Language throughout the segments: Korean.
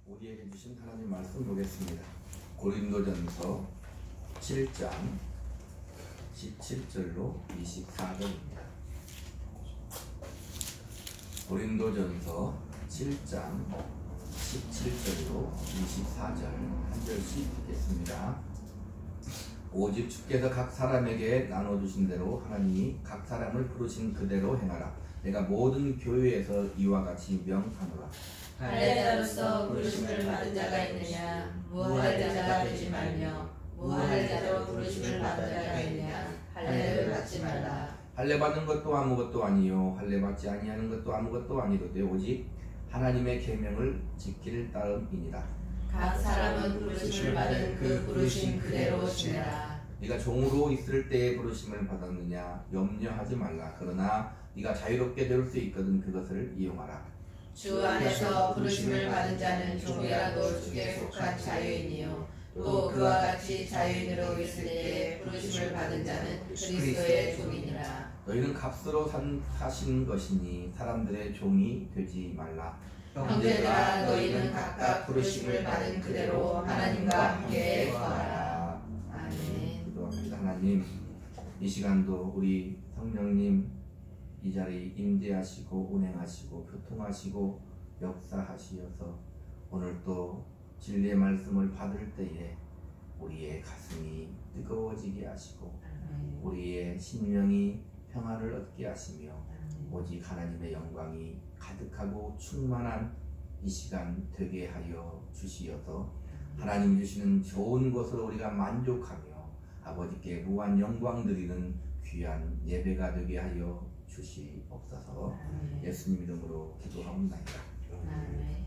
우리에게 주신 하나님 말씀 보겠습니다. 고린도전서 7장 17절로 24절입니다. 고린도전서 7장 17절로 24절 한 절씩 읽겠습니다. 오직 주께서 각 사람에게 나눠주신 대로 하나님이 각 사람을 부르신 그대로 행하라. 내가 모든 교회에서 이와 같이 명하노라. 할례자로서 부르심을 받은 자가 있느냐? 무할 자가 되지 말며 무할 자로 부르심을 받은 자가 있느냐? 할례를 받지 말라. 할례 받는 것도 아무것도 아니요 할례 받지 아니하는 것도 아무것도 아니로되 오직 하나님의 계명을 지킬 따름이니라. 각 사람은 부르심을 받은 그 부르심 그대로 지내라. 네가 종으로 있을 때에 부르심을 받았느냐? 염려하지 말라. 그러나 네가 자유롭게 될 수 있거든 그것을 이용하라. 주 안에서 부르심을 받은 자는 종이라도 주께 속한 자유인이요 또 그와 같이 자유인으로 있을 때에 부르심을 받은 자는 그리스도의 종이니라. 너희는 값으로 사신 것이니 사람들의 종이 되지 말라. 형제들아, 너희는 각각 부르심을 받은 그대로 하나님과 함께 거하라. 아멘. 기도합니다. 하나님, 이 시간도 우리 성령님 이 자리 임재하시고 운행하시고 교통하시고 역사하시어서 오늘 또 진리의 말씀을 받을 때에 우리의 가슴이 뜨거워지게 하시고 우리의 심령이 평화를 얻게 하시며 오직 하나님의 영광이 가득하고 충만한 이 시간 되게 하여 주시어서 하나님 주시는 좋은 것으로 우리가 만족하며 아버지께 무한 영광 드리는 귀한 예배가 되게 하여 주시옵소서. 예수님 이름으로 기도하옵나이다. 아멘.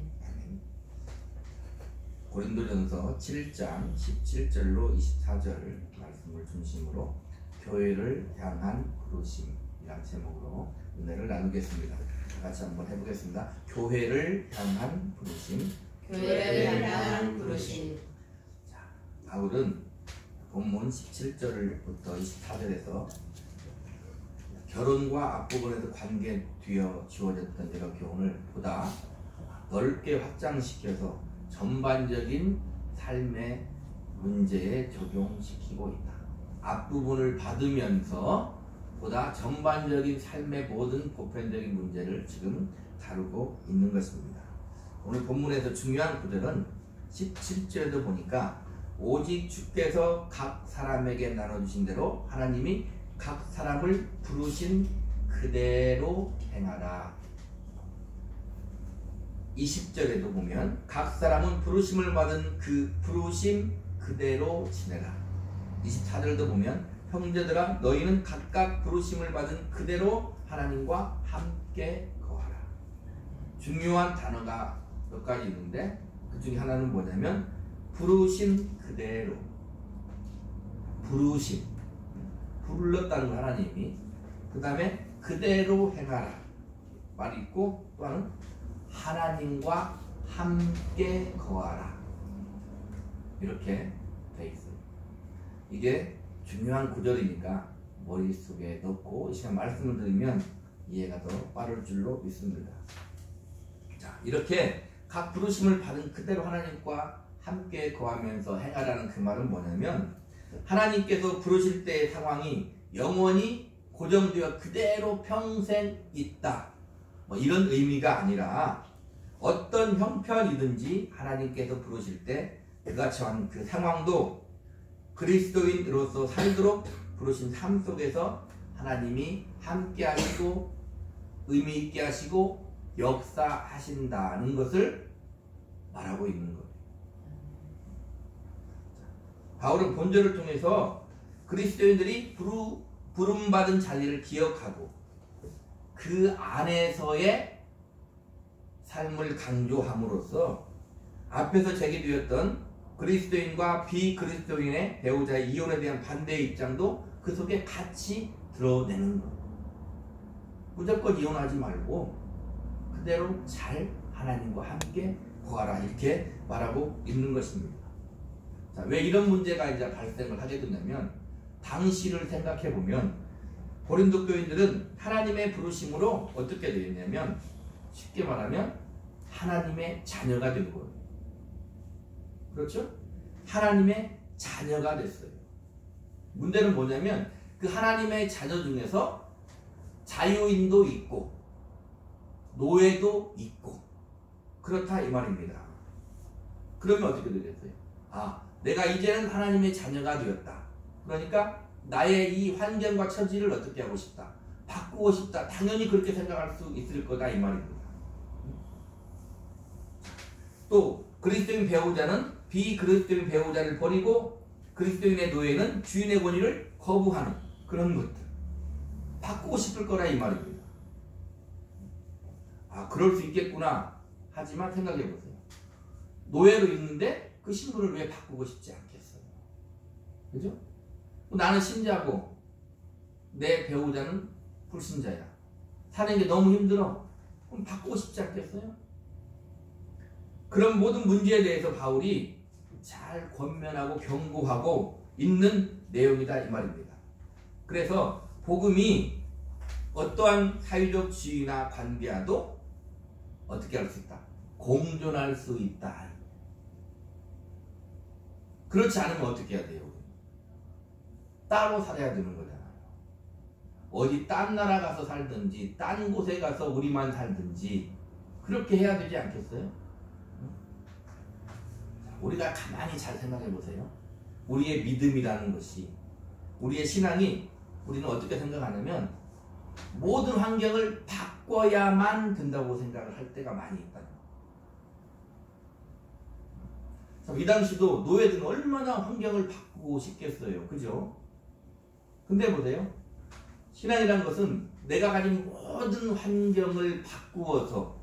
고린도전서 7장 17절로 24절 말씀을 중심으로 교회를 향한 부르심이라는 제목으로 은혜를 나누겠습니다. 같이 한번 해보겠습니다. 교회를 향한 부르심. 교회를 향한 부르심. 자, 바울은 본문 17절부터 24절에서 결혼과 앞부분에서 관계에 주어졌던 여러 교훈을 보다 넓게 확장시켜서 전반적인 삶의 문제에 적용시키고 있다. 앞부분을 받으면서 보다 전반적인 삶의 모든 보편적인 문제를 지금 다루고 있는 것입니다. 오늘 본문에서 중요한 구절은 17절에도 보니까 오직 주께서 각 사람에게 나눠주신 대로 하나님이 각 사람을 부르신 그대로 행하라. 20절에도 보면 각 사람은 부르심을 받은 그 부르심 그대로 지내라. 24절도 보면 형제들아 너희는 각각 부르심을 받은 그대로 하나님과 함께 거하라. 중요한 단어가 몇 가지 있는데 그 중에 하나는 뭐냐면 부르심 그대로. 부르심 불렀다는 거 하나님이. 그 다음에 그대로 행하라 말이 있고 또 하나는 하나님과 함께 거하라 이렇게 돼 있어요. 이게 중요한 구절이니까 머릿속에 넣고 이 시간 말씀을 드리면 이해가 더 빠를 줄로 믿습니다. 자, 이렇게 각 부르심을 받은 그대로 하나님과 함께 거하면서 행하라는 그 말은 뭐냐면 하나님께서 부르실 때의 상황이 영원히 고정되어 그대로 평생 있다 뭐 이런 의미가 아니라 어떤 형편이든지 하나님께서 부르실 때 그가 처한 그 상황도 그리스도인으로서 살도록 부르신 삶 속에서 하나님이 함께 하시고 의미 있게 하시고 역사하신다는 것을 말하고 있는 거예요. 바울은 본절을 통해서 그리스도인들이 부름받은 자리를 기억하고 그 안에서의 삶을 강조함으로써 앞에서 제기되었던 그리스도인과 비그리스도인의 배우자의 이혼에 대한 반대의 입장도 그 속에 같이 드러내는 것. 무조건 이혼하지 말고 그대로 잘 하나님과 함께 거하라 이렇게 말하고 있는 것입니다. 자, 왜 이런 문제가 이제 발생을 하게 됐냐면 당시를 생각해 보면 고린도 교인들은 하나님의 부르심으로 어떻게 되었냐면 쉽게 말하면 하나님의 자녀가 된 거예요. 그렇죠? 하나님의 자녀가 됐어요. 문제는 뭐냐면 그 하나님의 자녀 중에서 자유인도 있고 노예도 있고 그렇다 이 말입니다. 그러면 어떻게 되겠어요? 내가 이제는 하나님의 자녀가 되었다. 그러니까 나의 이 환경과 처지를 어떻게 하고 싶다. 바꾸고 싶다. 당연히 그렇게 생각할 수 있을 거다 이 말입니다. 또 그리스도인 배우자는 비그리스도인 배우자를 버리고 그리스도인의 노예는 주인의 권위를 거부하는 그런 것들 바꾸고 싶을 거라 이 말입니다. 그럴 수 있겠구나. 하지만 생각해 보세요. 노예로 있는데 그 신분을 왜 바꾸고 싶지 않겠어요? 그죠? 나는 신자고 내 배우자는 불신자야. 사는 게 너무 힘들어. 그럼 바꾸고 싶지 않겠어요? 그런 모든 문제에 대해서 바울이 잘 권면하고 경고하고 있는 내용이다 이 말입니다. 그래서 복음이 어떠한 사회적 지위나 관계와도 어떻게 할 수 있다? 공존할 수 있다. 그렇지 않으면 어떻게 해야 돼요? 따로 살아야 되는 거잖아요. 어디 딴 나라 가서 살든지 딴 곳에 가서 우리만 살든지 그렇게 해야 되지 않겠어요? 우리가 가만히 잘 생각해 보세요. 우리의 믿음이라는 것이, 우리의 신앙이 우리는 어떻게 생각하냐면 모든 환경을 바꿔야만 된다고 생각을 할 때가 많이 있다. 이 당시도 노예들은 얼마나 환경을 바꾸고 싶겠어요. 그죠? 근데 보세요. 신앙이라는 것은 내가 가진 모든 환경을 바꾸어서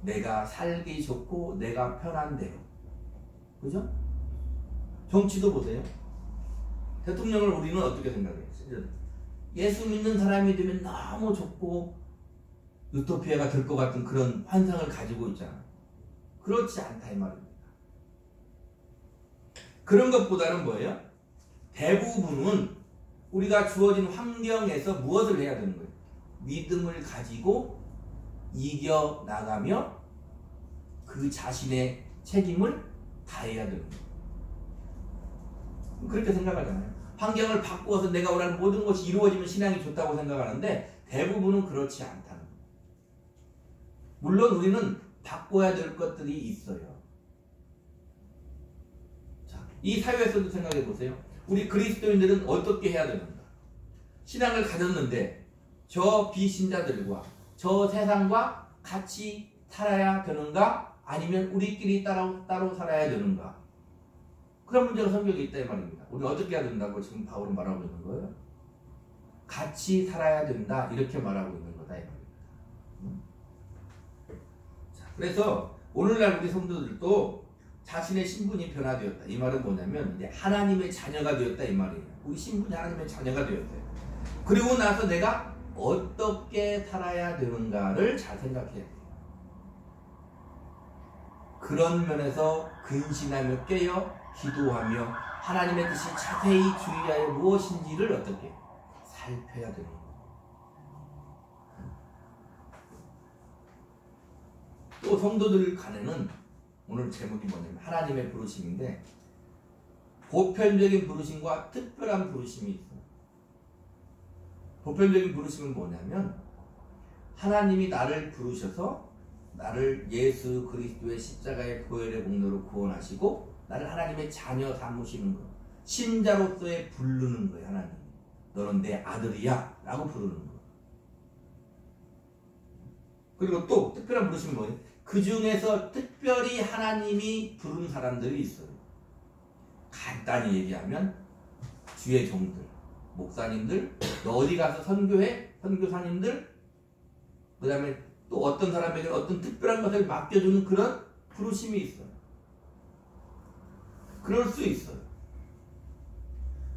내가 살기 좋고 내가 편한 대로. 그죠? 정치도 보세요. 대통령을 우리는 어떻게 생각해요? 예수 믿는 사람이 되면 너무 좋고 유토피아가 될 것 같은 그런 환상을 가지고 있잖아요. 그렇지 않다 이 말입니다. 그런 것보다는 뭐예요? 대부분은 우리가 주어진 환경에서 무엇을 해야 되는 거예요? 믿음을 가지고 이겨나가며 그 자신의 책임을 다해야 되는 거예요. 그렇게 생각하잖아요. 환경을 바꾸어서 내가 원하는 모든 것이 이루어지면 신앙이 좋다고 생각하는데 대부분은 그렇지 않다는 거예요. 물론 우리는 바꿔야 될 것들이 있어요. 자, 이 사회에서도 생각해 보세요. 우리 그리스도인들은 어떻게 해야 되는가? 신앙을 가졌는데 저 비신자들과 저 세상과 같이 살아야 되는가? 아니면 우리끼리 따로 살아야 되는가? 그런 문제가 성경에 있다 이 말입니다. 우리 어떻게 해야 된다고 지금 바울은 말하고 있는 거예요? 같이 살아야 된다 이렇게 말하고 있는 거다 이 말입니다. 자, 그래서 오늘날 우리 성도들도 자신의 신분이 변화되었다. 이 말은 뭐냐면 이제 하나님의 자녀가 되었다 이 말이에요. 우리 신분이 하나님의 자녀가 되었어요. 그리고 나서 내가 어떻게 살아야 되는가를 잘 생각해야 돼요. 그런 면에서 근신하며 깨어 기도하며 하나님의 뜻이 자세히 주의하여 무엇인지를 어떻게 살펴야 되는 거예요. 또 성도들 간에는 오늘 제목이 뭐냐면 하나님의 부르심인데 보편적인 부르심과 특별한 부르심이 있어요. 보편적인 부르심은 뭐냐면 하나님이 나를 부르셔서 나를 예수 그리스도의 십자가의 보혈의 공로로 구원하시고 나를 하나님의 자녀 삼으시는 거. 신자로서의 부르는 거예요. 하나님. 너는 내 아들이야 라고 부르는 거. 그리고 또 특별한 부르심은 뭐예요? 그 중에서 특별히 하나님이 부른 사람들이 있어요. 간단히 얘기하면 주의 종들, 목사님들, 너 어디 가서 선교해? 선교사님들, 그 다음에 또 어떤 사람에게 어떤 특별한 것을 맡겨주는 그런 부르심이 있어요. 그럴 수 있어요.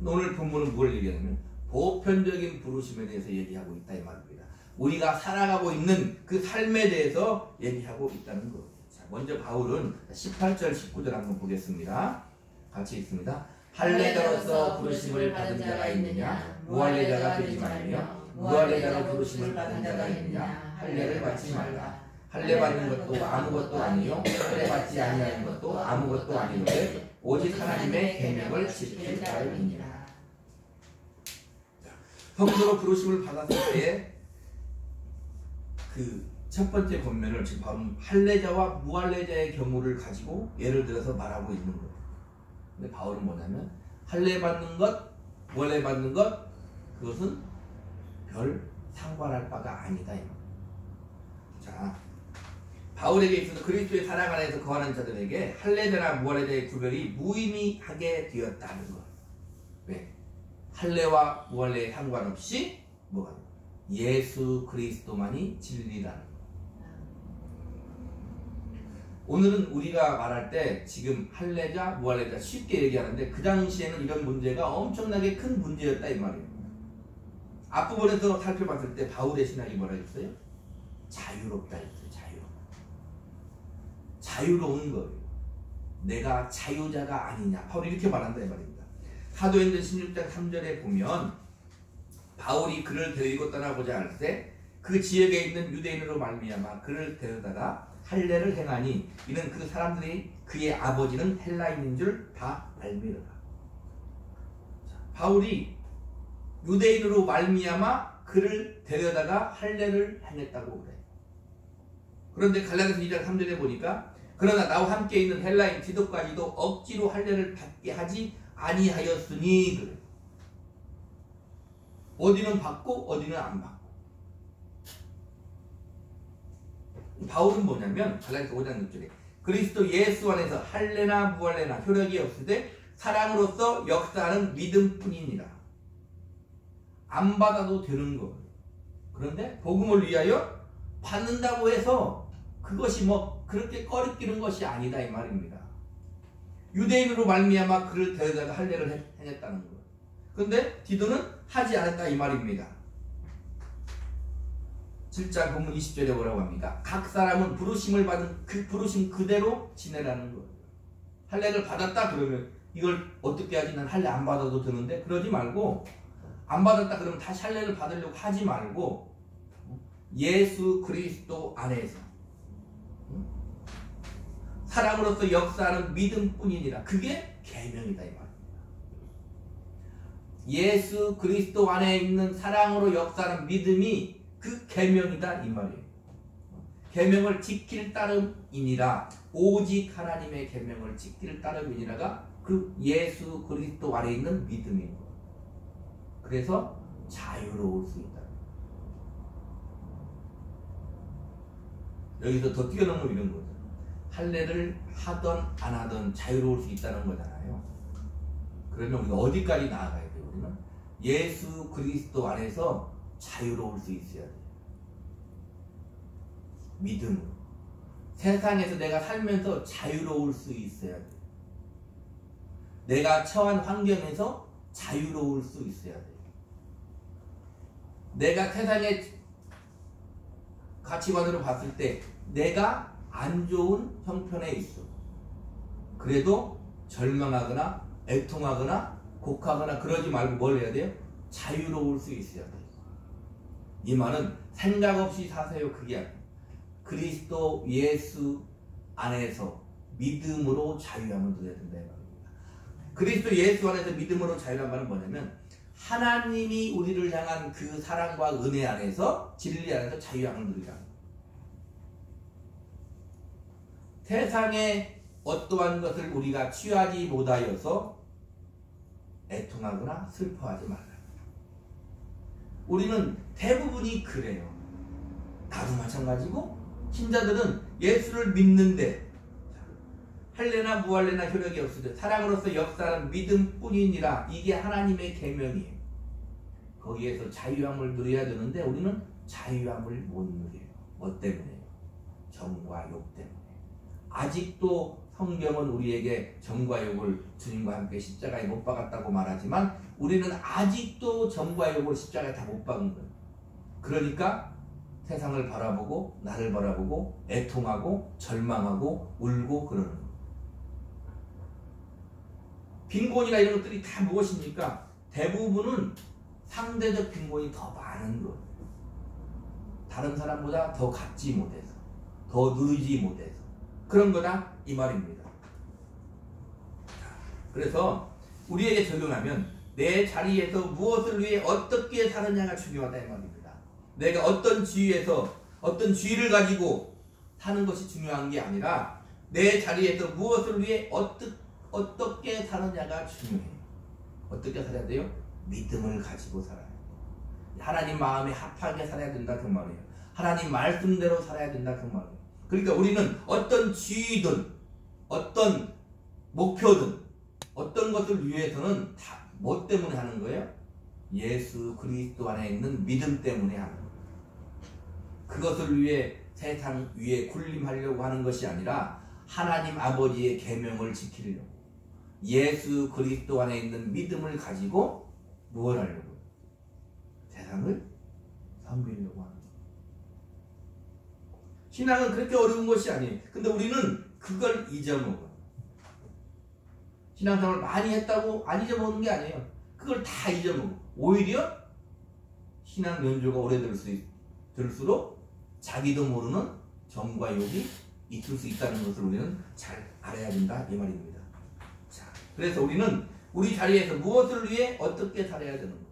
오늘 본문은 뭘 얘기하냐면 보편적인 부르심에 대해서 얘기하고 있다 이 말입니다. 우리가 살아가고 있는 그 삶에 대해서 얘기하고 있다는 거예요. 자, 먼저 바울은 18절 19절 한번 보겠습니다. 같이 읽습니다. 할례자로서 부르심을 받은 자가 있느냐? 무할례자가 되지 말며 무할례자로 부르심을 받은 자가 있느냐? 할례를 받지 말라. 할례 받는 것도 아무것도 아니요 할례 받지 아니하는 것도 아무것도 아니는데 오직 하나님의 계명을 지킬 따름이니라. 성도로 부르심을 받았을 때에 그 첫 번째 권면을 지금 바로 할례자와 무할례자의 경우를 가지고 예를 들어서 말하고 있는 거예요. 근데 바울은 뭐냐면 할례 받는 것, 무할례 받는 것 그것은 별 상관할 바가 아니다. 자, 바울에게 있어서 그리스도의 사랑 안에서 거하는 자들에게 할례자나 무할례자의 구별이 무의미하게 되었다는 것. 왜? 할례와 무할례에 상관없이 뭐가? 예수 그리스도만이 진리라는 것. 오늘은 우리가 말할 때 지금 할례자, 무할례자 쉽게 얘기하는데 그 당시에는 이런 문제가 엄청나게 큰 문제였다 이 말이에요. 앞부분에서 살펴봤을 때 바울의 신학이 뭐라 했어요? 자유롭다 했어요. 자유로운 거예요. 내가 자유자가 아니냐. 바울이 이렇게 말한다 이 말입니다. 사도행전 16장 3절에 보면 바울이 그를 데리고 떠나고자 할 때 그 지역에 있는 유대인으로 말미암아 그를 데려다가 할례를 행하니 이는 그 사람들이 그의 아버지는 헬라인인 줄 다 알미르라. 바울이 유대인으로 말미암아 그를 데려다가 할례를 행했다고 그래. 그런데 갈라디아서 2장 3절에 보니까 그러나 나와 함께 있는 헬라인 디도까지도 억지로 할례를 받게 하지 아니하였으니 그래. 어디는 받고 어디는 안 받고. 바울은 뭐냐면 갈라디아서 5장 6절에 그리스도 예수 안에서 할례나 무할례나 효력이 없으되 사랑으로서 역사하는 믿음뿐이니라. 안 받아도 되는 거예요. 그런데 복음을 위하여 받는다고 해서 그것이 뭐 그렇게 꺼리끼는 것이 아니다 이 말입니다. 유대인으로 말미암아 그를 데려다가 할례를 행했다는 거예요. 그런데 디도는 하지 않았다 이 말입니다. 7장 본문 20절에 뭐라고 합니까? 각 사람은 부르심을 받은 그 부르심 그대로 지내라는 거예요. 할례를 받았다 그러면 이걸 어떻게 하지? 난 할례 안 받아도 되는데 그러지 말고 안 받았다 그러면 다시 할례를 받으려고 하지 말고 예수 그리스도 안에서 사랑으로서 역사하는 믿음뿐이니라. 그게 계명이다 이 말입니다. 예수 그리스도 안에 있는 사랑으로 역사하는 믿음이 그 계명이다 이 말이에요. 계명을 지킬 따름이니라. 오직 하나님의 계명을 지킬 따름이니라가 그 예수 그리스도 안에 있는 믿음인 거예요. 그래서 자유로울 수 있다. 여기서 더 뛰어넘는 이런 거죠. 할례를 하던 안 하던 자유로울 수 있다는 거잖아요. 그러면 우리가 어디까지 나아가야 돼요? 우리는 예수 그리스도 안에서 자유로울 수 있어야 돼요. 믿음으로. 세상에서 내가 살면서 자유로울 수 있어야 돼요. 내가 처한 환경에서 자유로울 수 있어야 돼요. 내가 세상의 가치관으로 봤을 때 내가 안 좋은 형편에 있어. 그래도 절망하거나 애통하거나 곡하거나 그러지 말고 뭘 해야 돼요? 자유로울 수 있어야 돼요. 이 말은 생각 없이 사세요 그게 아니에요. 그리스도 예수 안에서 믿음으로 자유함을 누려야 된다 이 말입니다. 그리스도 예수 안에서 믿음으로 자유란 말은 뭐냐면 하나님이 우리를 향한 그 사랑과 은혜 안에서 진리 안에서 자유함을 누리라. 세상에 어떠한 것을 우리가 취하지 못하여서 애통하거나 슬퍼하지 말라. 우리는 대부분이 그래요. 나도 마찬가지고 신자들은 예수를 믿는데 할례나 무할례나 효력이 없으되 사랑으로서 역사하는 믿음뿐이니라. 이게 하나님의 계명이에요. 거기에서 자유함을 누려야 되는데 우리는 자유함을 못 누려요. 뭐 때문에요? 정과 욕 때문에. 아직도 성경은 우리에게 정과 욕을 주님과 함께 십자가에 못 박았다고 말하지만 우리는 아직도 정과 욕을 십자가에 다 못 박은 거예요. 그러니까 세상을 바라보고 나를 바라보고 애통하고 절망하고 울고 그러는 거예요. 빈곤이나 이런 것들이 다 무엇입니까? 대부분은 상대적 빈곤이 더 많은 거예요. 다른 사람보다 더 갖지 못해서, 더 누리지 못해서 그런 거다 이 말입니다. 그래서 우리에게 적용하면 내 자리에서 무엇을 위해 어떻게 사느냐가 중요하다 이 말입니다. 내가 어떤 지위에서 어떤 지위를 가지고 사는 것이 중요한 게 아니라 내 자리에서 무엇을 위해 어떻게 사느냐가 중요해요. 어떻게 살아야 돼요? 믿음을 가지고 살아요. 하나님 마음에 합하게 살아야 된다 그 말이에요. 하나님 말씀대로 살아야 된다 그 말이에요. 그러니까 우리는 어떤 지위든 어떤 목표든 어떤 것을 위해서는 다 뭐 때문에 하는 거예요? 예수 그리스도 안에 있는 믿음 때문에 하는 거예요. 그것을 위해 세상 위에 군림하려고 하는 것이 아니라 하나님 아버지의 계명을 지키려고 예수 그리스도 안에 있는 믿음을 가지고 무엇을 하려고? 세상을 섬기려고 하는 거예요. 신앙은 그렇게 어려운 것이 아니에요. 근데 우리는 그걸 잊어먹어요. 신앙생활을 많이 했다고 안 잊어먹는 게 아니에요. 그걸 다 잊어먹어. 오히려 신앙 연조가 오래될수록 자기도 모르는 정과 욕이 있을 수 있다는 것을 우리는 잘 알아야 된다 이 말입니다. 자, 그래서 우리는 우리 자리에서 무엇을 위해 어떻게 살아야 되는 거예요.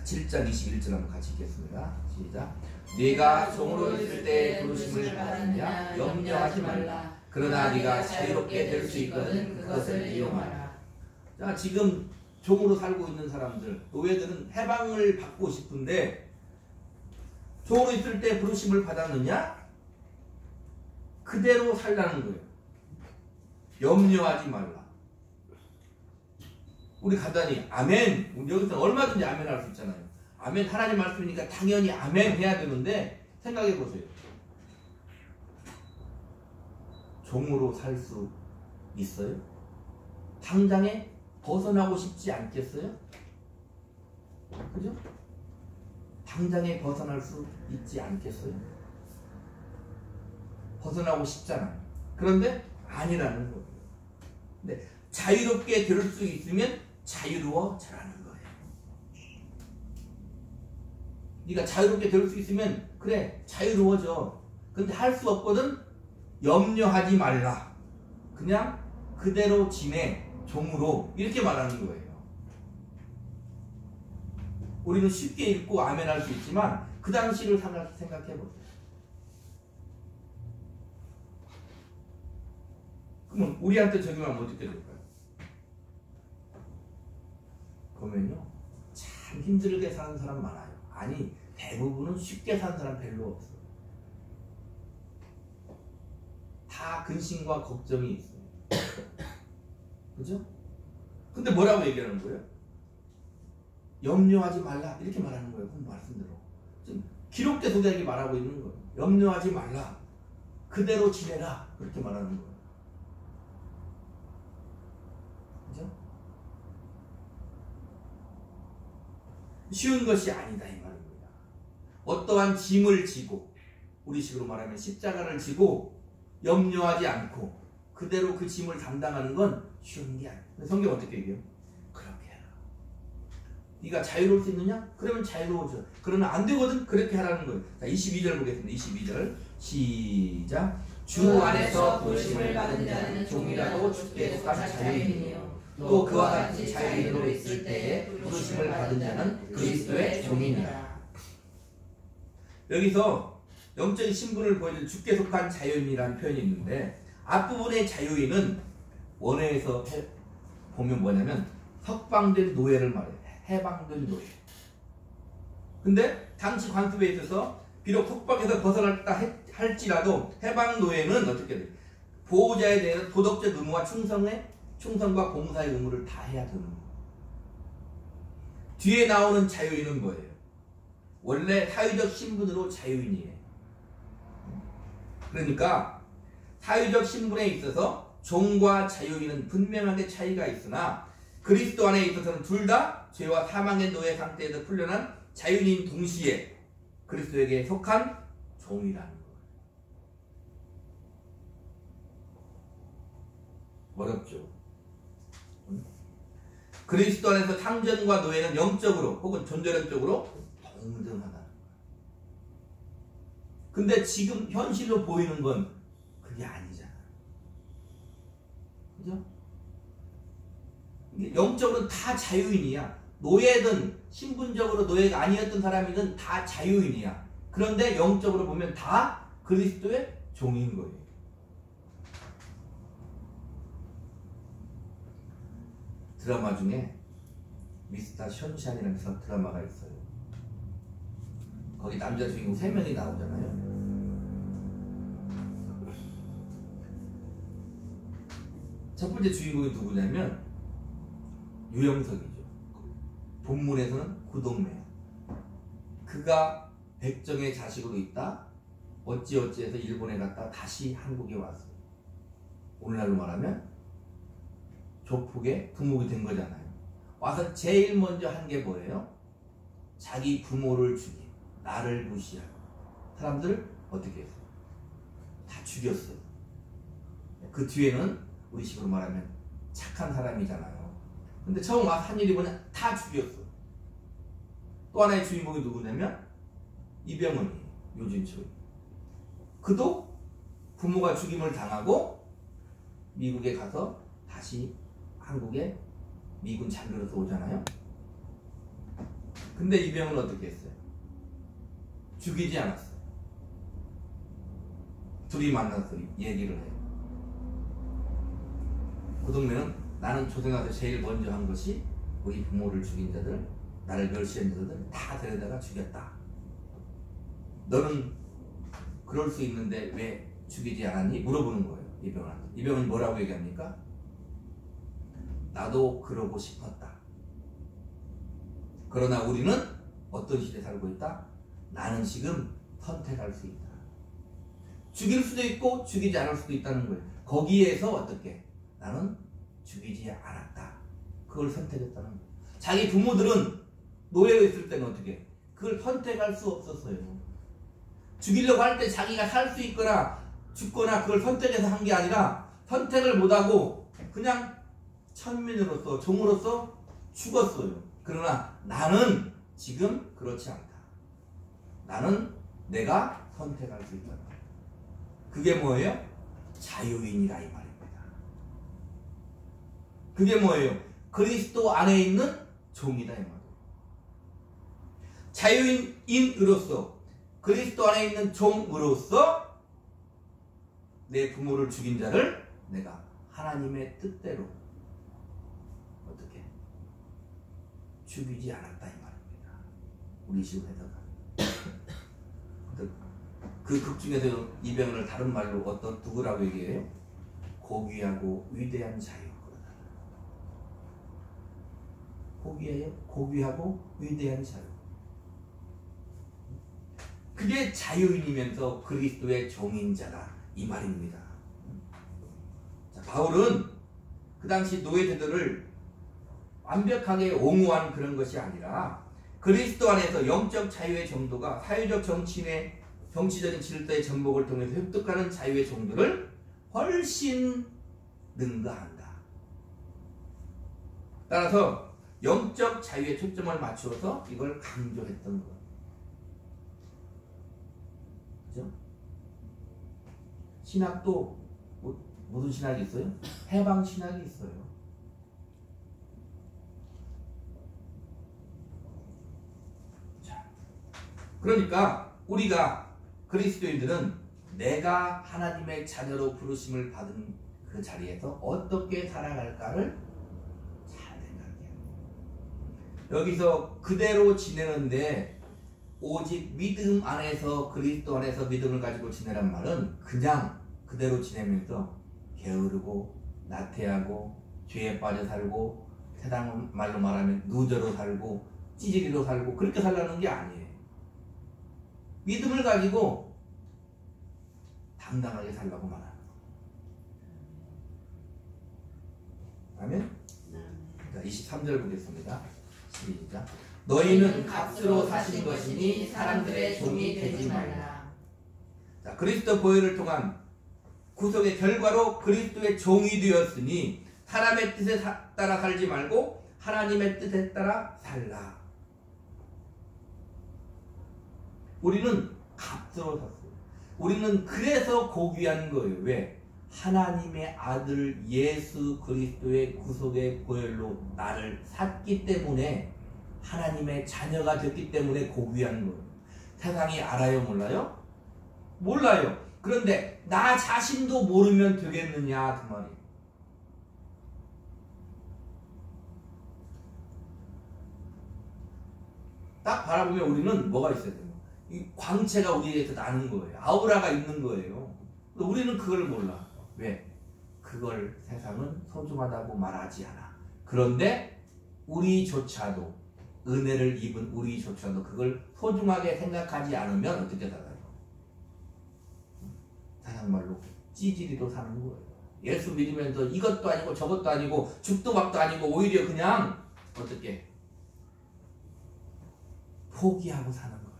7장 21절 한번 같이 읽겠습니다. 시작. 네가 종으로 있을 때 부르심을 받느냐 염려하지 말라. 그러나 네가 자유롭게 될 수 있거든 그것을 이용하라. 자, 지금 종으로 살고 있는 사람들, 노예들은 해방을 받고 싶은데 종으로 있을 때 부르심을 받았느냐? 그대로 살라는 거예요. 염려하지 말라. 우리 간단히 아멘, 여기서 얼마든지 아멘 할 수 있잖아요. 아멘, 하나님 말씀이니까 당연히 아멘 해야 되는데 생각해 보세요. 종으로 살 수 있어요? 당장에 벗어나고 싶지 않겠어요? 그죠? 당장에 벗어날 수 있지 않겠어요? 벗어나고 싶잖아요. 그런데 아니라는 거예요. 근데 자유롭게 될 수 있으면 자유로워져라는 거예요. 네가 자유롭게 될 수 있으면 그래 자유로워져. 근데 할 수 없거든. 염려하지 말라. 그냥 그대로 지내 종으로 이렇게 말하는 거예요. 우리는 쉽게 읽고 아멘 할 수 있지만 그 당시를 생각해 보세요. 그러면 우리한테 적용하면 어떻게 될까요? 그러면요 참 힘들게 사는 사람 많아요. 아니 대부분은 쉽게 사는 사람 별로 없어요. 다 근심과 걱정이 있어요. 그죠? 근데 뭐라고 얘기하는 거예요? 염려하지 말라 이렇게 말하는 거예요. 그 말씀대로 지금 기록된 소대에게 말하고 있는 거예요. 염려하지 말라 그대로 지내라 그렇게 말하는 거예요. 그죠? 쉬운 것이 아니다 이 말입니다. 어떠한 짐을 지고 우리식으로 말하면 십자가를 지고 염려하지 않고 그대로 그 짐을 담당하는 건 쉬운 게 아니에요. 성경 어떻게 얘기해요? 그렇게 해라. 네가 자유로울 수 있느냐? 그러면 자유로워져. 그러면 안 되거든? 그렇게 하라는 거예요. 자, 22절 보겠습니다. 22절 시작. 주 안에서 부르심을 받은 자는 종이라도 주께 속한 자유인이요 또 그와 같이 자유인으로 있을 때에 부르심을 받은 자는 그리스도의 종이니라. 여기서 영적인 신분을 보여준 주께 속한 자유인이라는 표현이 있는데 앞부분의 자유인은 원어에서 보면 뭐냐면 석방된 노예를 말해요. 해방된 노예. 근데 당시 관습에 있어서 비록 속박에서 벗어났다 할지라도 해방 노예는 어떻게 돼요? 보호자에 대해서 도덕적 의무와 충성과 봉사의 의무를 다 해야 되는 거예요. 뒤에 나오는 자유인은 뭐예요? 원래 사회적 신분으로 자유인이에요. 그러니까 사회적 신분에 있어서 종과 자유인은 분명하게 차이가 있으나 그리스도 안에 있어서는 둘 다 죄와 사망의 노예 상태에서 풀려난 자유인인 동시에 그리스도에게 속한 종이라는 거예요. 어렵죠? 그리스도 안에서 상전과 노예는 영적으로 혹은 존재론적으로 동등하다. 근데 지금 현실로 보이는 건 그게 아니잖아. 그죠? 영적으로는 다 자유인이야. 노예든 신분적으로 노예가 아니었던 사람이든 다 자유인이야. 그런데 영적으로 보면 다 그리스도의 종인 거예요. 드라마 중에 미스터 션샤인이라는 드라마가 있어요. 거기 남자 주인공 3명이 나오잖아요. 첫 번째 주인공이 누구냐면 유영석이죠. 본문에서는 구동매. 그가 백정의 자식으로 있다 어찌어찌해서 일본에 갔다 다시 한국에 왔어요. 오늘날로 말하면 조폭의 두목이 된 거잖아요. 와서 제일 먼저 한 게 뭐예요? 자기 부모를 죽인, 나를 무시하고 사람들을 어떻게 했어요? 다 죽였어요. 그 뒤에는 우리 식으로 말하면 착한 사람이잖아요. 근데 처음 와서 한 일이 뭐냐? 다 죽였어. 또 하나의 주인공이 누구냐면 이병헌이, 요진철. 그도 부모가 죽임을 당하고 미국에 가서 다시 한국에 미군 장교로서 오잖아요. 근데 이병헌은 어떻게 했어요? 죽이지 않았어요. 둘이 만나서 얘기를 해요. 그 동네는 나는 조선에서 제일 먼저 한 것이 우리 부모를 죽인 자들, 나를 멸시한 자들 다 데려다가 죽였다. 너는 그럴 수 있는데 왜 죽이지 않았니? 물어보는 거예요. 이병헌한테. 이병헌이 뭐라고 얘기합니까? 나도 그러고 싶었다. 그러나 우리는 어떤 시대에 살고 있다? 나는 지금 선택할 수 있다. 죽일 수도 있고 죽이지 않을 수도 있다는 거예요. 거기에서 어떻게? 나는 죽이지 않았다. 그걸 선택했다는 거예요. 자기 부모들은 노예로 있을 때는 어떻게? 그걸 선택할 수 없었어요. 죽이려고 할 때 자기가 살 수 있거나 죽거나 그걸 선택해서 한 게 아니라 선택을 못하고 그냥 천민으로서 종으로서 죽었어요. 그러나 나는 지금 그렇지 않다. 나는 내가 선택할 수 있다. 그게 뭐예요? 자유인이라 이 말입니다. 그게 뭐예요? 그리스도 안에 있는 종이다 이 말이에요. 자유인으로서 그리스도 안에 있는 종으로서 내 부모를 죽인 자를 내가 하나님의 뜻대로 어떻게 죽이지 않았다 이 말입니다. 우리 식으로 해석하면. 그 극 중에서 이병헌을 다른 말로 어떤 누구라고 얘기해요? 고귀하고 위대한 자유. 고귀해요? 고귀하고 위대한 자유. 그게 자유인이면서 그리스도의 종인 자다 이 말입니다. 자, 바울은 그 당시 노예제도를 완벽하게 옹호한 그런 것이 아니라 그리스도 안에서 영적 자유의 정도가 사회적 정치적인 질서의 전복을 통해서 획득하는 자유의 정도를 훨씬 능가한다. 따라서 영적 자유에 초점을 맞추어서 이걸 강조했던 것. 그죠? 신학도 무슨 신학이 있어요? 해방 신학이 있어요. 자, 그러니까 우리가 그리스도인들은 내가 하나님의 자녀로 부르심을 받은 그 자리에서 어떻게 살아갈까를 잘 생각해야 돼요. 여기서 그대로 지내는데 오직 믿음 안에서 그리스도 안에서 믿음을 가지고 지내란 말은 그냥 그대로 지내면서 게으르고 나태하고 죄에 빠져 살고 세상 말로 말하면 루저로 살고 찌질이로 살고 그렇게 살라는 게 아니에요. 믿음을 가지고 당당하게 살라고 말하는 거예요. 아멘? 자, 23절 보겠습니다. 시작. 너희는 값으로 사신 것이니 사람들의 종이 되지 말라. 자, 그리스도 보혈을 통한 구속의 결과로 그리스도의 종이 되었으니 사람의 뜻에 따라 살지 말고 하나님의 뜻에 따라 살라. 우리는 값으로 샀어요. 우리는 그래서 고귀한 거예요. 왜? 하나님의 아들 예수 그리스도의 구속의 보혈로 나를 샀기 때문에, 하나님의 자녀가 됐기 때문에 고귀한 거예요. 세상이 알아요, 몰라요? 몰라요. 그런데 나 자신도 모르면 되겠느냐 그 말이에요. 딱 바라보면 우리는 뭐가 있어야 돼요? 이 광채가 우리에서 나는 거예요. 아우라가 있는 거예요. 우리는 그걸 몰라. 왜? 그걸 세상은 소중하다고 말하지 않아. 그런데 우리조차도, 은혜를 입은 우리조차도 그걸 소중하게 생각하지 않으면 어떻게 살아요? 세상 말로 찌질이로 사는 거예요. 예수 믿으면서 이것도 아니고 저것도 아니고 죽도 밥도 아니고 오히려 그냥 어떻게 포기하고 사는 거죠.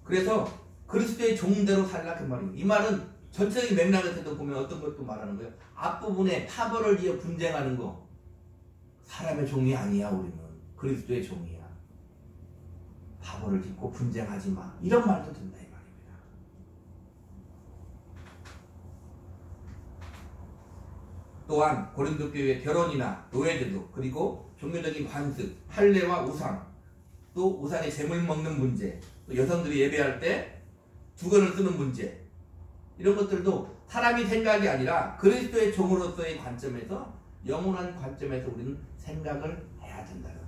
그래서 그리스도의 종대로 살라 그 말이에요. 이 말은 전체적인 맥락에서도 보면 어떤 것도 말하는 거예요. 앞부분에 파벌을 지어 분쟁하는 거, 사람의 종이 아니야. 우리는 그리스도의 종이야. 파벌을 짓고 분쟁하지 마, 이런 말도 된다 이 말입니다. 또한 고린도 교회의 결혼이나 노예제도, 그리고 종교적인 관습, 할례와 우상, 또 우상의 재물 먹는 문제, 또 여성들이 예배할 때 두건을 쓰는 문제, 이런 것들도 사람이 생각이 아니라 그리스도의 종으로서의 관점에서, 영원한 관점에서 우리는 생각을 해야 된다는 거예요.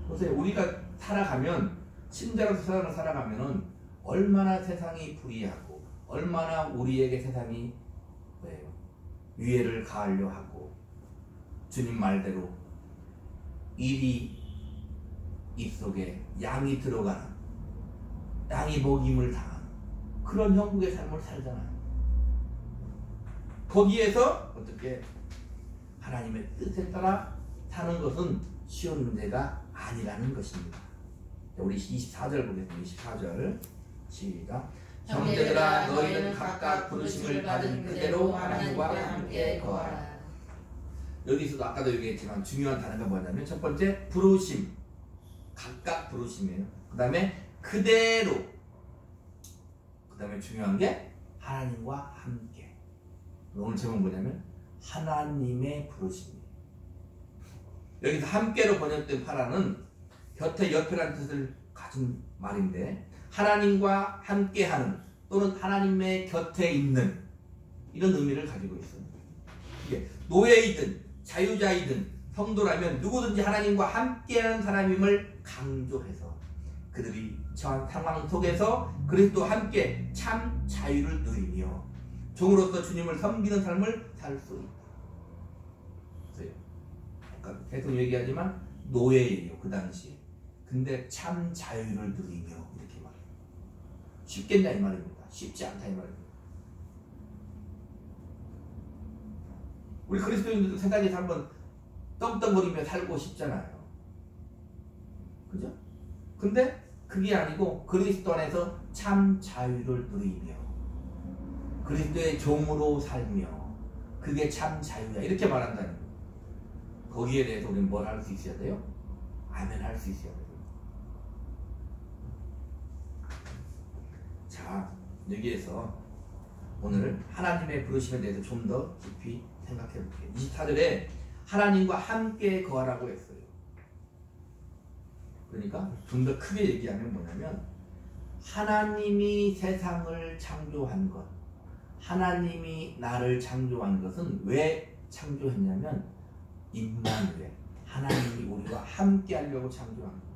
보세요. 우리가 살아가면, 신자로서 살아가면은 얼마나 세상이 불의하고 얼마나 우리에게 세상이 위해를 가하려 하고, 주님 말대로 일이 입속에 양이 들어가는, 양이 먹임을 당하는 그런 형국의 삶을 살잖아요. 거기에서 어떻게 하나님의 뜻에 따라 사는 것은 쉬운 문제가 아니라는 것입니다. 우리 24절 보겠습니다. 24절 시작. 형제들아, 너희는 각각 부르심을 받은 그대로 하나님과 함께 거하라. 여기서도 아까도 얘기했지만 중요한 단어가 뭐냐면, 첫 번째 부르심, 각각 부르심이에요. 그 다음에 그대로, 그 다음에 중요한 게 하나님과 함께. 오늘 제목 뭐냐면 하나님의 부르심이에요. 여기서 함께로 번역된 파라는 곁에 옆에라는 뜻을 가진 말인데, 하나님과 함께하는 또는 하나님의 곁에 있는, 이런 의미를 가지고 있어요. 이게 노예이든 자유자이든 성도라면 누구든지 하나님과 함께하는 사람임을 강조해서 그들이 처한 상황 속에서 그리스도와 함께 참 자유를 누리며 종으로서 주님을 섬기는 삶을 살 수 있다. 아까 계속 얘기하지만 노예예요, 그 당시에. 근데 참 자유를 누리며, 이렇게 말해요. 쉽겠냐 이 말입니다. 쉽지 않다 이 말입니다. 우리 그리스도인들도 세상에서 한번 떵떵거리며 살고 싶잖아요. 그죠? 근데 그게 아니고 그리스도 안에서 참 자유를 누리며 그리스도의 종으로 살며, 그게 참 자유야, 이렇게 말한다는 거예요. 거기에 대해서 우리는 뭘 할 수 있어야 돼요? 아멘 할 수 있어야 돼요. 자, 여기에서 오늘 하나님의 부르심에 대해서 좀 더 깊이 생각해 볼게요. 24절에 하나님과 함께 거하라고 했어요. 그러니까 좀 더 크게 얘기하면 뭐냐면, 하나님이 세상을 창조한 것, 하나님이 나를 창조한 것은 왜 창조했냐면, 임마누엘, 하나님이 우리와 함께 하려고 창조한 거예요.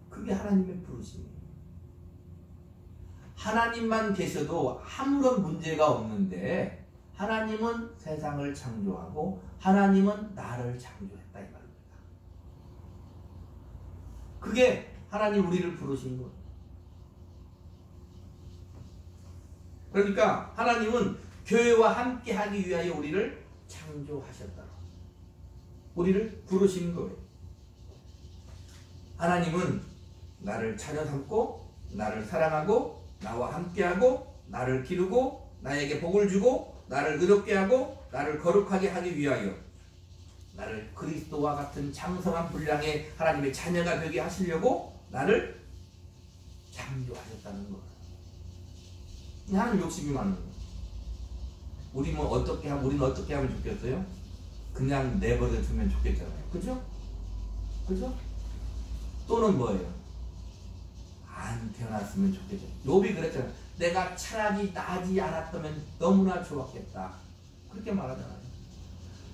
그게 하나님의 부르심이에요. 하나님만 계셔도 아무런 문제가 없는데, 하나님은 세상을 창조하고 하나님은 나를 창조했다 이 말입니다. 그게 하나님 우리를 부르신 거예요. 그러니까 하나님은 교회와 함께 하기 위하여 우리를 창조하셨다. 우리를 부르신 거예요. 하나님은 나를 차려 삼고 나를 사랑하고 나와 함께하고 나를 기르고 나에게 복을 주고 나를 의롭게 하고 나를 거룩하게 하기 위하여 나를 그리스도와 같은 장성한 분량의 하나님의 자녀가 되게 하시려고 나를 창조하셨다는 거예요. 나는 욕심이 많은 거예요. 우리는 어떻게 하면 좋겠어요? 그냥 내버려 두면 좋겠잖아요. 그죠? 그죠? 또는 뭐예요? 안 태어났으면 좋겠죠. 욥이 그랬잖아요. 내가 차라리 나지 않았다면 너무나 좋았겠다. 그렇게 말하잖아요.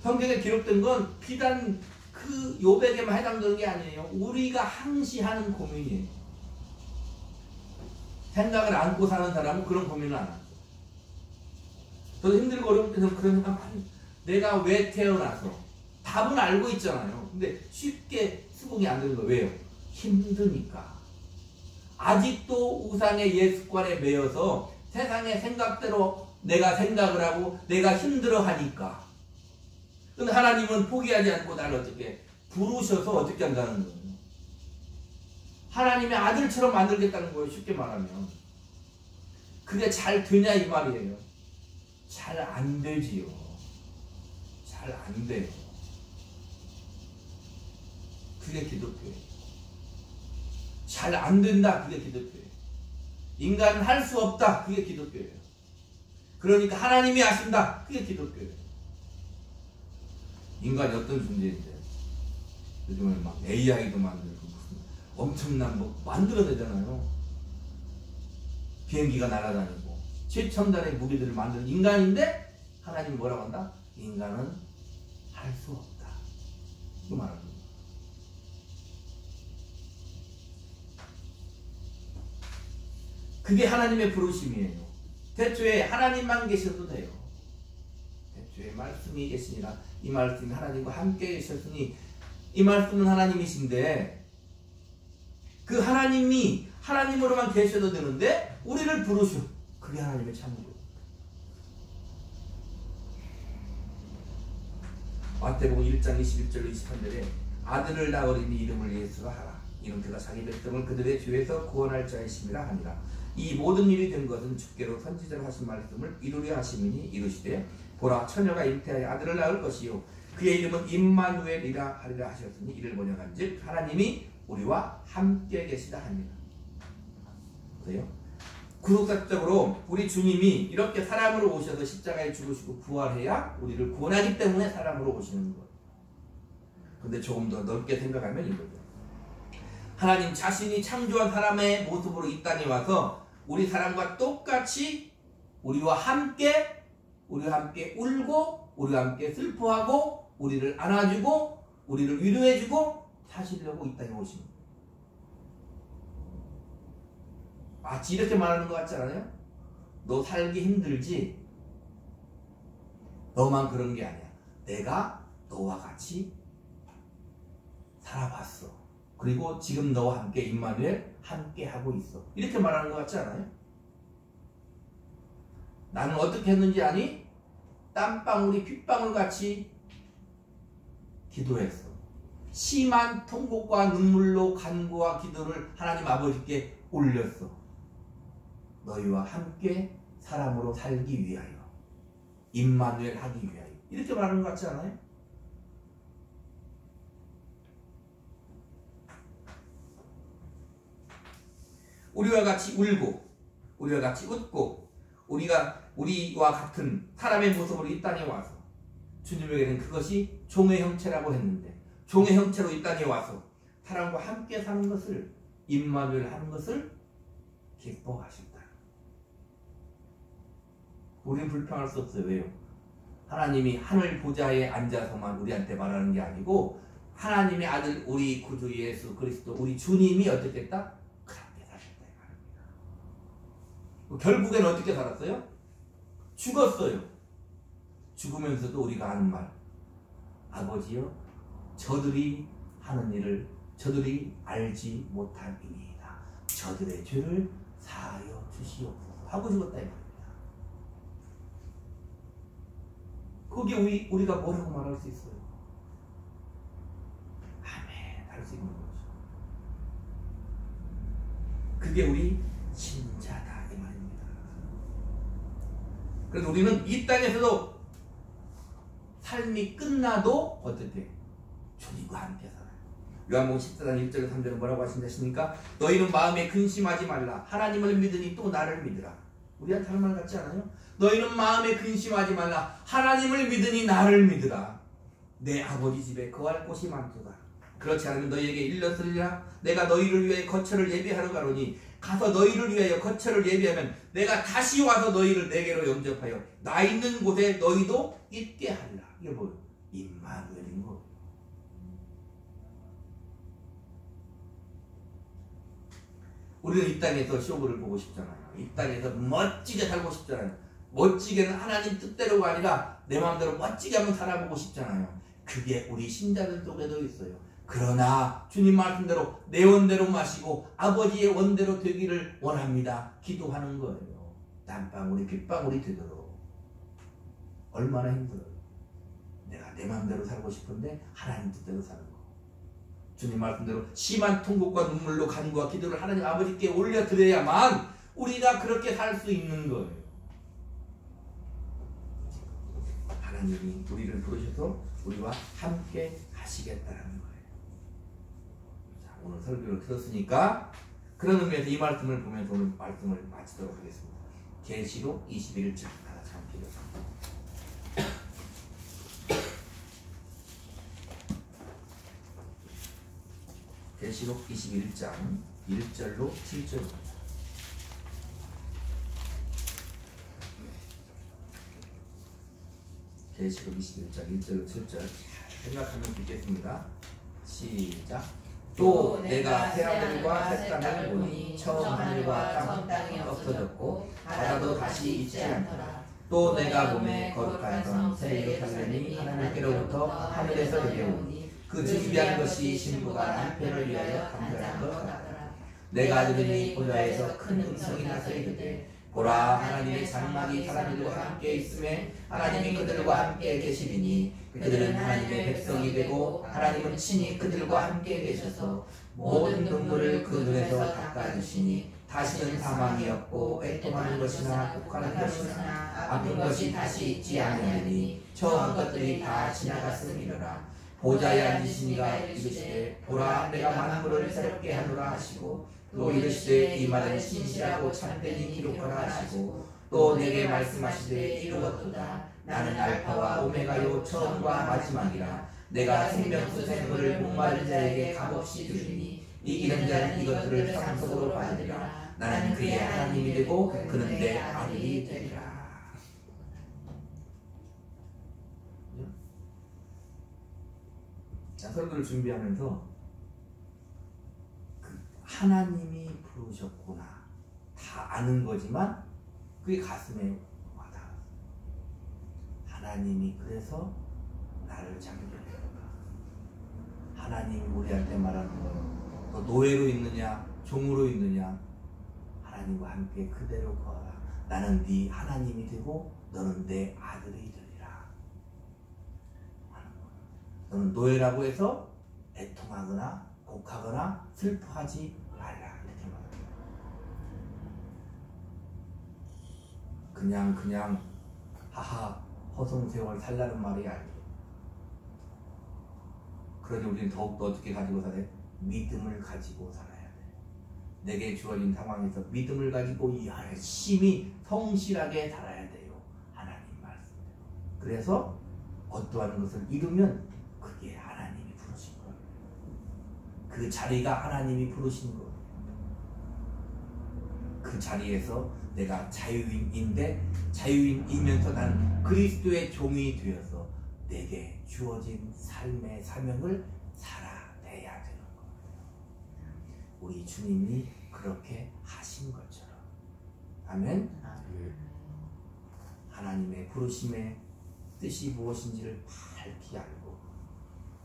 성경에 기록된 건 비단 그 욥에게만 해당되는 게 아니에요. 우리가 항시하는 고민이에요. 생각을 안고 사는 사람은 그런 고민을 안 하죠. 저도 힘들고 어려울 때는 그런 생각 많이 해요. 내가 왜 태어나서 답은 알고 있잖아요. 근데 쉽게 수긍이 안 되는 거예요. 왜요? 힘드니까. 아직도 우상의 예습관에 매여서 세상의 생각대로 내가 생각을 하고 내가 힘들어 하니까. 근데 하나님은 포기하지 않고 나를 어떻게 부르셔서 어떻게 한다는 거예요. 하나님의 아들처럼 만들겠다는 거예요. 쉽게 말하면. 그게 잘 되냐 이 말이에요. 잘 안 되지요. 잘 안 돼요. 그게 기독교예요. 잘 안 된다. 그게 기독교예요. 인간은 할 수 없다. 그게 기독교예요. 그러니까 하나님이 하신다. 그게 기독교예요. 인간이 어떤 존재인데 요즘은 막 AI도 만들고 무슨 엄청난 뭐 만들어내잖아요. 비행기가 날아다니고 최첨단의 무기들을 만드는 인간인데 하나님이 뭐라고 한다? 인간은 할 수 없다. 이거 말하는 거예요. 그게 하나님의 부르심이에요. 대초에 하나님만 계셔도 돼요. 대초에 말씀이 계시니라. 이 말씀이 하나님과 함께 계셨으니 이 말씀은 하나님이신데 그 하나님이 하나님으로만 계셔도 되는데 우리를 부르셔. 그게 하나님의 참으로. 마태복음 1장 21절 23절에 아들을 낳으리니 이름을 예수라 하라. 이는 그가 자기 백성을 그들의 죄에서 구원할 자이심이라 하니라. 이 모든 일이 된 것은 주께로 선지자로 하신 말씀을 이루려 하심이니 이르시되 보라 처녀가 잉태하여 아들을 낳을 것이요 그의 이름은 임마누엘이라 하리라 하셨으니 이를 번역한즉 하나님이 우리와 함께 계시다 합니다. 보세요. 구속사적으로 우리 주님이 이렇게 사람으로 오셔서 십자가에 죽으시고 부활해야 우리를 구원하기 때문에 사람으로 오시는 거예요. 근데 조금 더 넓게 생각하면 이거죠. 하나님 자신이 창조한 사람의 모습으로 이 땅에 와서 우리 사람과 똑같이 우리와 함께 울고 우리와 함께 슬퍼하고 우리를 안아주고 우리를 위로해주고 사시려고 이 땅에 오신 거예요. 마치 이렇게 말하는 것 같지 않아요? 너 살기 힘들지? 너만 그런 게 아니야. 내가 너와 같이 살아봤어. 그리고 지금 너와 함께 임마누엘 함께 하고 있어. 이렇게 말하는 것 같지 않아요? 나는 어떻게 했는지 아니? 땀방울이 핏방울 같이 기도했어. 심한 통곡과 눈물로 간구와 기도를 하나님 아버지께 올렸어. 너희와 함께 사람으로 살기 위하여, 임마누엘 하기 위하여. 이렇게 말하는 것 같지 않아요? 우리와 같이 울고 우리와 같이 웃고 우리와 같은 사람의 모습으로 이 땅에 와서 주님에게는 그것이 종의 형체라고 했는데 종의 형체로 이 땅에 와서 사람과 함께 사는 것을 임마누엘 하는 것을 기뻐하신다. 우리는 불평할 수 없어요. 왜요? 하나님이 하늘 보좌에 앉아서만 우리한테 말하는 게 아니고 하나님의 아들 우리 구주 예수 그리스도 우리 주님이 어떻게 했다? 그렇게 사셨다 이 말입니다. 결국엔 어떻게 살았어요? 죽었어요. 죽으면서도 우리가 하는 말, 아버지여 저들이 하는 일을 저들이 알지 못함이니이다. 저들의 죄를 사하여 주시옵소서 하고 죽었다 이 말입니다. 거기에 우리가 뭐라고 말할 수 있어요? 아멘 할 수 있는 거죠. 그게 우리 신자다 이 말입니다. 그래서 우리는 이 땅에서도 삶이 끝나도 어떻게? 주님과 함께 살아요. 요한복음 14장 1절 3절은 뭐라고 하신다십니까? 너희는 마음에 근심하지 말라. 하나님을 믿으니 또 나를 믿으라. 우리한테 하는 말 같지 않아요? 너희는 마음에 근심하지 말라. 하나님을 믿으니 나를 믿으라. 내 아버지 집에 거할 곳이 많도다. 그렇지 않으면 너희에게 일렀으리라. 내가 너희를 위해 거처를 예비하러 가노니 가서 너희를 위하여 거처를 예비하면 내가 다시 와서 너희를 내게로 영접하여 나 있는 곳에 너희도 있게 하리라. 이게 뭐예요? 임마누엘인 거예요. 우리는 이 땅에서 쇼부를 보고 싶잖아요. 이 땅에서 멋지게 살고 싶잖아요. 멋지게는 하나님 뜻대로가 아니라 내 마음대로 멋지게 한번 살아보고 싶잖아요. 그게 우리 신자들 속에도 있어요. 그러나 주님 말씀대로 내 원대로 마시고 아버지의 원대로 되기를 원합니다. 기도하는 거예요. 땀방울이 빗방울이 되도록. 얼마나 힘들어요. 내가 내 마음대로 살고 싶은데 하나님 뜻대로 사는 거. 주님 말씀대로 심한 통곡과 눈물로 간구와 기도를 하나님 아버지께 올려드려야만 우리가 그렇게 살 수 있는 거예요. 하나님이 우리를 부르셔서 우리와 함께 하시겠다는 거예요. 자, 오늘 설교를 들었으니까 그런 의미에서 이 말씀을 보면서 오늘 말씀을 마치도록 하겠습니다. 계시록 21장 하나 참 필요합니다. 계시록 21장 1절로 7절입니다. 계시록 21장 1절로 7절 생각하면 듣겠습니다. 시작. 또 내가 새하늘과 새 땅을 보니 처음 하늘과 땅이 없어졌고 바다도 다시 있지 않더라. 또 내가 몸에 거룩한 성 새 예루살렘이 하나님께로부터 하늘에서 내려오니 그 준비한 것이 신부가 남편을 위하여 감별한 것 같더라. 내가 들으니 보좌에서 큰 음성이 나서 이르되 보라 하나님의 장막이 사람들과 함께 있음에 하나님이 그들과 함께 계시리니 그들은 하나님의 백성이 되고 하나님은 친히 그들과 함께 계셔서 모든 눈물을 그 눈에서 닦아주시니 다시는 사망이 없고 애통하는 것이나 혹하는 것이나 아픈 것이 다시 있지 아니하니 처음 것들이 다 지나갔음이로라. 보좌에 앉으신 이가 이르시되 보라 내가 만물을 새롭게 하노라 하시고 또 이르시되 이 말은 신실하고 참되니 기록하라 하시고 또 내게 말씀하시되 이루었도다. 나는 알파와 오메가요 처음과 마지막이라. 내가 생명수 샘물을 목마른 자에게 값없이 주리니 이기는 자는 이것들을 상속으로 받으리라. 나는 그의 하나님이 되고 그는 내 아들이 되리라. 자, 설교를 준비하면서 하나님이 부르셨구나 다 아는 거지만 그게 가슴에 와닿아. 하나님이 그래서 나를 창조했구나. 하나님이 우리한테 말하는 거, 너 노예로 있느냐 종으로 있느냐 하나님과 함께 그대로 거하라. 나는 네 하나님이 되고 너는 내 아들이 되리라. 너는 노예라고 해서 애통하거나 곡하거나 슬퍼하지 말라. 이렇게 말합니다. 그냥 하하 허송세월 살라는 말이 아니에요. 그러니 우리는 더욱더 어떻게 가지고 살아야 돼? 믿음을 가지고 살아야 돼. 내게 주어진 상황에서 믿음을 가지고 열심히 성실하게 살아야 돼요. 하나님 말씀대로. 그래서 어떠한 것을 이루면 그게 하나님이 부르신 거예요. 그 자리가 하나님이 부르신 거예요. 그 자리에서 내가 자유인인데 자유인이면서 난 그리스도의 종이 되어서 내게 주어진 삶의 사명을 살아내야 되는 거예요. 우리 주님이 그렇게 하신 것처럼. 아멘. 하나님의 부르심의 뜻이 무엇인지를 밝히 알고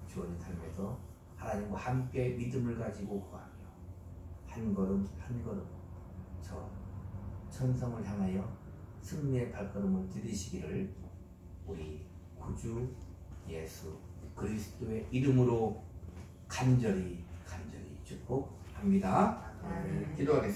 주어진 삶에서 하나님과 함께 믿음을 가지고 구하며 한 걸음 한 걸음 저 천성을 향하여 승리의 발걸음을 들이시기를 우리 구주 예수 그리스도의 이름으로 간절히 축복합니다. 기도하겠습니다.